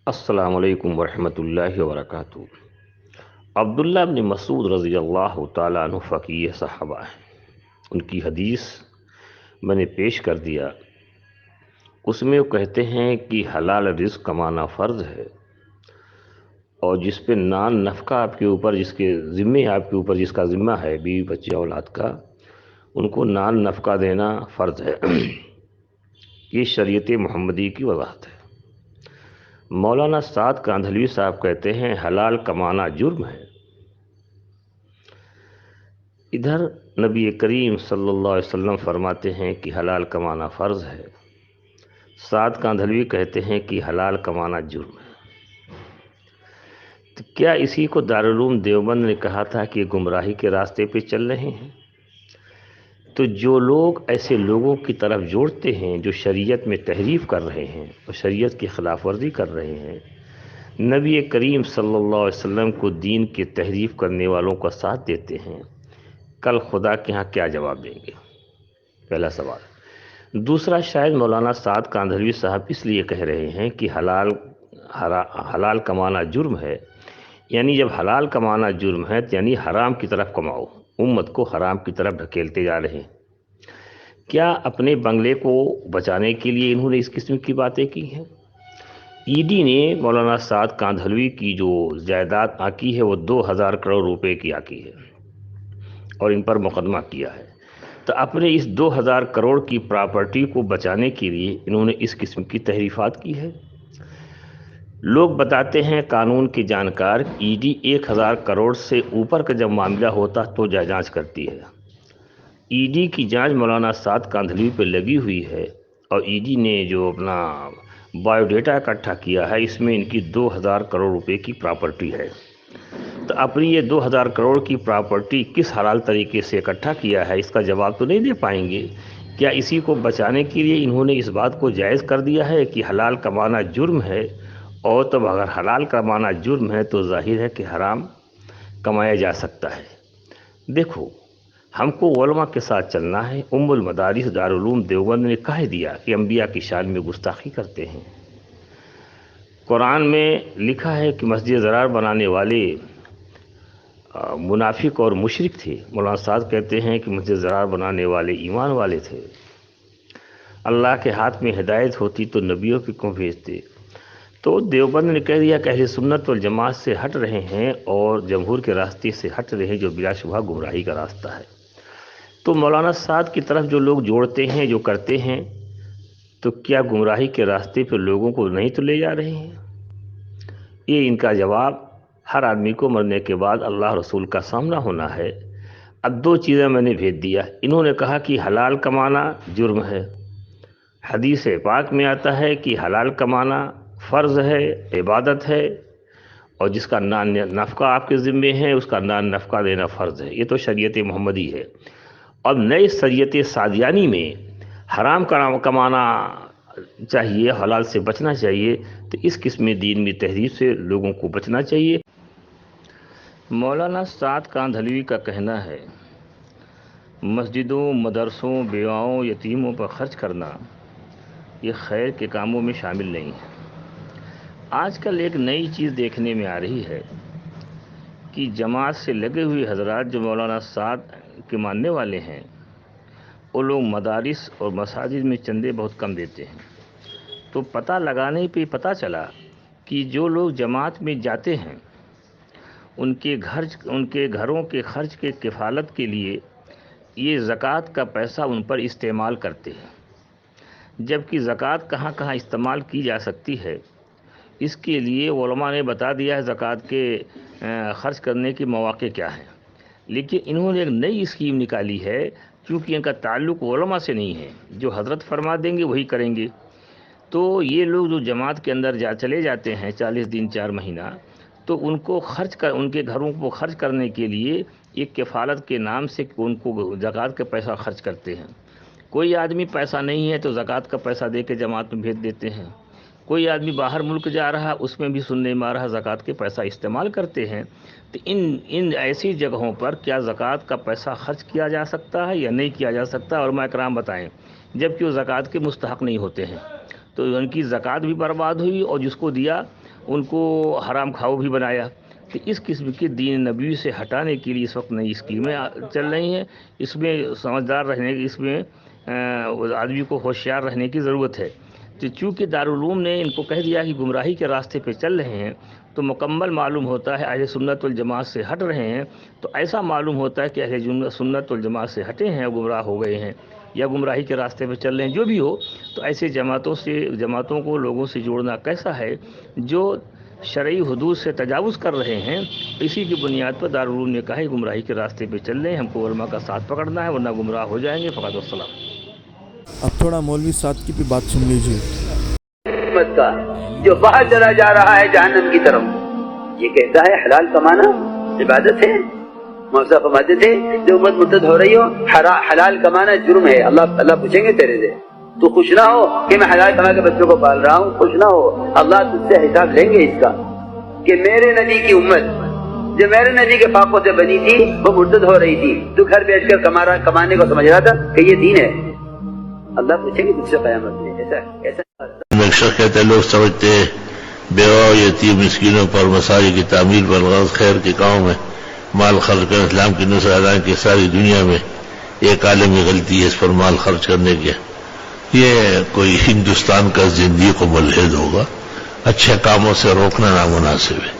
السلام علیکم ورحمۃ اللہ وبرکاتہ۔ عبداللہ بن مسعود رضی اللہ تعالیٰ عنہ فقیہ صحابہ ہیں، ان کی حدیث میں نے پیش کر دیا۔ اس میں وہ کہتے ہیں کہ حلال رزق کمانا فرض ہے، اور جس پہ نان نفقہ آپ کے اوپر، جس کے ذمے آپ کے اوپر، جس کا ذمہ ہے بیوی بچے اولاد کا، ان کو نان نفقہ دینا فرض ہے۔ یہ شریعت محمدی کی وضاحت ہے۔ مولانا سعد کاندھلوی صاحب کہتے ہیں حلال کمانا جرم ہے۔ ادھر نبی کریم صلی اللہ علیہ وسلم فرماتے ہیں کہ حلال کمانا فرض ہے، سعد کاندھلوی کہتے ہیں کہ حلال کمانا جرم ہے۔ تو کیا اسی کو دارالعلوم دیوبند نے کہا تھا کہ یہ گمراہی کے راستے پہ چل رہے ہیں؟ تو جو لوگ ایسے لوگوں کی طرف جوڑتے ہیں جو شریعت میں تحریف کر رہے ہیں اور شریعت کی خلاف ورزی کر رہے ہیں، نبی کریم صلی اللہ علیہ وسلم کو دین کی تحریف کرنے والوں کا ساتھ دیتے ہیں، کل خدا کے ہاں کیا جواب دیں گے؟ پہلا سوال۔ دوسرا، شاید مولانا سعد کاندھلوی صاحب اس لیے کہہ رہے ہیں کہ حلال کمانا جرم ہے، یعنی جب حلال کمانا جرم ہے تو یعنی حرام کی طرف کماؤ، امت کو حرام کی طرف ڈھکیلتے جا رہے ہیں۔ کیا اپنے بنگلے کو بچانے کے لیے انہوں نے اس قسم کی باتیں کی ہیں؟ ای ڈی نے مولانا سعد کاندھلوی کی جو جائیداد آکی ہے وہ 2000 کروڑ روپے کی آکی ہے اور ان پر مقدمہ کیا ہے۔ تو اپنے اس 2000 کروڑ کی پراپرٹی کو بچانے کے لیے انہوں نے اس قسم کی تحریفات کی ہے۔ لوگ بتاتے ہیں قانون کے جانکار، ای ڈی 1000 کروڑ سے اوپر کا جب معاملہ ہوتا تو جانچ کرتی ہے۔ ای ڈی کی جانچ مولانا سعد کاندھلوی پہ لگی ہوئی ہے، اور ای ڈی نے جو اپنا بایو ڈیٹا اکٹھا کیا ہے اس میں ان کی 2000 کروڑ روپے کی پراپرٹی ہے۔ تو اپنی یہ 2000 کروڑ کی پراپرٹی کس حلال طریقے سے اکٹھا کیا ہے اس کا جواب تو نہیں دے پائیں گے۔ کیا اسی کو بچانے کے لیے انہوں نے اس بات کو جائز کر دیا ہے کہ حلال کمانا جرم ہے، اور تب اگر حلال کمانا جرم ہے تو ظاہر ہے کہ حرام کمایا جا سکتا ہے؟ دیکھو، ہم کو علماء کے ساتھ چلنا ہے۔ ام المدارس دارالعلوم دیوبند نے کہہ دیا کہ انبیاء کی شان میں گستاخی کرتے ہیں۔ قرآن میں لکھا ہے کہ مسجد ضرار بنانے والے منافق اور مشرک تھے۔ مولانا سعد کہتے ہیں کہ مسجد ضرار بنانے والے ایمان والے تھے۔ اللہ کے ہاتھ میں ہدایت ہوتی تو نبیوں کی کیوں بھیجتے؟ تو دیوبند نے کہہ دیا کہ اہل سنت والجماعت سے ہٹ رہے ہیں اور جمہور کے راستے سے ہٹ رہے ہیں، جو بلا شبہ گمراہی کا راستہ ہے۔ تو مولانا سعد کی طرف جو لوگ جوڑتے ہیں، جو کرتے ہیں، تو کیا گمراہی کے راستے پہ لوگوں کو نہیں تو لے جا رہے ہیں؟ یہ ان کا جواب ہر آدمی کو مرنے کے بعد اللہ رسول کا سامنا ہونا ہے۔ اب دو چیزیں میں نے بھیج دیا۔ انہوں نے کہا کہ حلال کمانا جرم ہے، حدیث پاک میں آتا ہے کہ حلال کمانا فرض ہے، عبادت ہے، اور جس کا نان نفقہ آپ کے ذمے ہے اس کا نان نفقہ دینا فرض ہے۔ یہ تو شریعت محمدی ہے۔ اب نئے شریعت سادیانی میں حرام کمانا چاہیے، حلال سے بچنا چاہیے، تو اس قسم دین میں تحریف سے لوگوں کو بچنا چاہیے۔ مولانا سعد کاندھلوی کا کہنا ہے مسجدوں، مدرسوں، بیواؤں، یتیموں پر خرچ کرنا یہ خیر کے کاموں میں شامل نہیں ہے۔ آج کل ایک نئی چیز دیکھنے میں آ رہی ہے کہ جماعت سے لگے ہوئے حضرات جو مولانا سعد کے ماننے والے ہیں، وہ لوگ مدارس اور مساجد میں چندے بہت کم دیتے ہیں۔ تو پتہ لگانے پہ پتہ چلا کہ جو لوگ جماعت میں جاتے ہیں ان کے گھروں کے خرچ کے کفالت کے لیے یہ زکوٰۃ کا پیسہ ان پر استعمال کرتے ہیں، جبکہ زکوٰۃ کہاں کہاں استعمال کی جا سکتی ہے اس کے لیے علماء نے بتا دیا ہے زکوٰۃ کے خرچ کرنے کے مواقع کیا ہیں۔ لیکن انہوں نے ایک نئی اسکیم نکالی ہے، کیونکہ ان کا تعلق علماء سے نہیں ہے، جو حضرت فرما دیں گے وہی کریں گے۔ تو یہ لوگ جو جماعت کے اندر چلے جاتے ہیں 40 دن 4 مہینہ، تو ان کو ان کے گھروں کو خرچ کرنے کے لیے ایک کفالت کے نام سے ان کو زکوٰۃ کا پیسہ خرچ کرتے ہیں۔ کوئی آدمی پیسہ نہیں ہے تو زکوٰۃ کا پیسہ دے کے جماعت میں بھیج دیتے ہیں۔ کوئی آدمی باہر ملک جا رہا اس میں بھی سننے میں آ رہا زکوٰۃ کے پیسہ استعمال کرتے ہیں۔ تو ان ایسی جگہوں پر کیا زکوٰۃ کا پیسہ خرچ کیا جا سکتا ہے یا نہیں کیا جا سکتا؟ اور علماء کرام بتائیں، جبکہ وہ زکوٰۃ کے مستحق نہیں ہوتے ہیں، تو ان کی زکوٰۃ بھی برباد ہوئی، اور جس کو دیا ان کو حرام خاؤ بھی بنایا. تو اس قسم کے دین نبی سے ہٹانے کے لیے اس وقت نئی اسکیمیں چل رہی ہیں. اس میں سمجھدار رہنے کی، اس میں آدمی کو ہوشیار رہنے کی ضرورت ہے. تو چونکہ دارالعلوم نے ان کو کہہ دیا کہ گمراہی کے راستے پہ چل رہے ہیں، تو مکمل معلوم ہوتا ہے اہل سنت والجماعت سے ہٹ رہے ہیں. تو ایسا معلوم ہوتا ہے کہ اہل سنت والجماعت سے ہٹے ہیں، گمراہ ہو گئے ہیں یا گمراہی کے راستے پہ چل رہے ہیں، جو بھی ہو. تو ایسے جماعتوں کو لوگوں سے جوڑنا کیسا ہے جو شرعی حدود سے تجاوز کر رہے ہیں. اسی کی بنیاد پر دارالعلوم نے کہا ہے گمراہی کے راستے پہ چل رہے ہیں، ہم کو علماء کا ساتھ پکڑنا ہے ورنہ گمراہ ہو جائیں گے. فقط والسلام. اب تھوڑا مولوی صاحب کی بھی بات سن لیجیے. کا جو باہر چلا جا رہا ہے جہنم کی طرف، یہ کہتا ہے حلال کمانا عبادت ہے. موسیٰ فرماتے تھے جو امت مرتد ہو رہی ہو، حلال کمانا جرم ہے. اللہ پوچھیں گے تیرے سے، تو خوش نہ ہو کہ میں حلال کما کے بچوں کو پال رہا ہوں، خوش نہ ہو. اللہ تجھ سے حساب لیں گے اس کا کہ میرے نبی کی امت جو میرے نبی کے پاپوں سے بنی تھی وہ مرتد ہو رہی تھی، تو گھر بیٹھ کر کمانے کو سمجھ رہا تھا کہ یہ دین ہے. اللہ پوچھیں گے تجھ سے قیامت میں. ایسا نقشہ کہتے ہیں لوگ سمجھتے ہیں بیوہ و یتیم مسکینوں پر، مساجد کی تعمیر پر، غرض خیر کے کاموں میں مال خرچ کر اسلام کی نصرت. حالانکہ ساری دنیا میں ایک عالمی غلطی ہے اس پر مال خرچ کرنے کی. یہ کوئی ہندوستان کا زندیق و ملحد ہوگا. اچھے کاموں سے روکنا نامناسب ہے.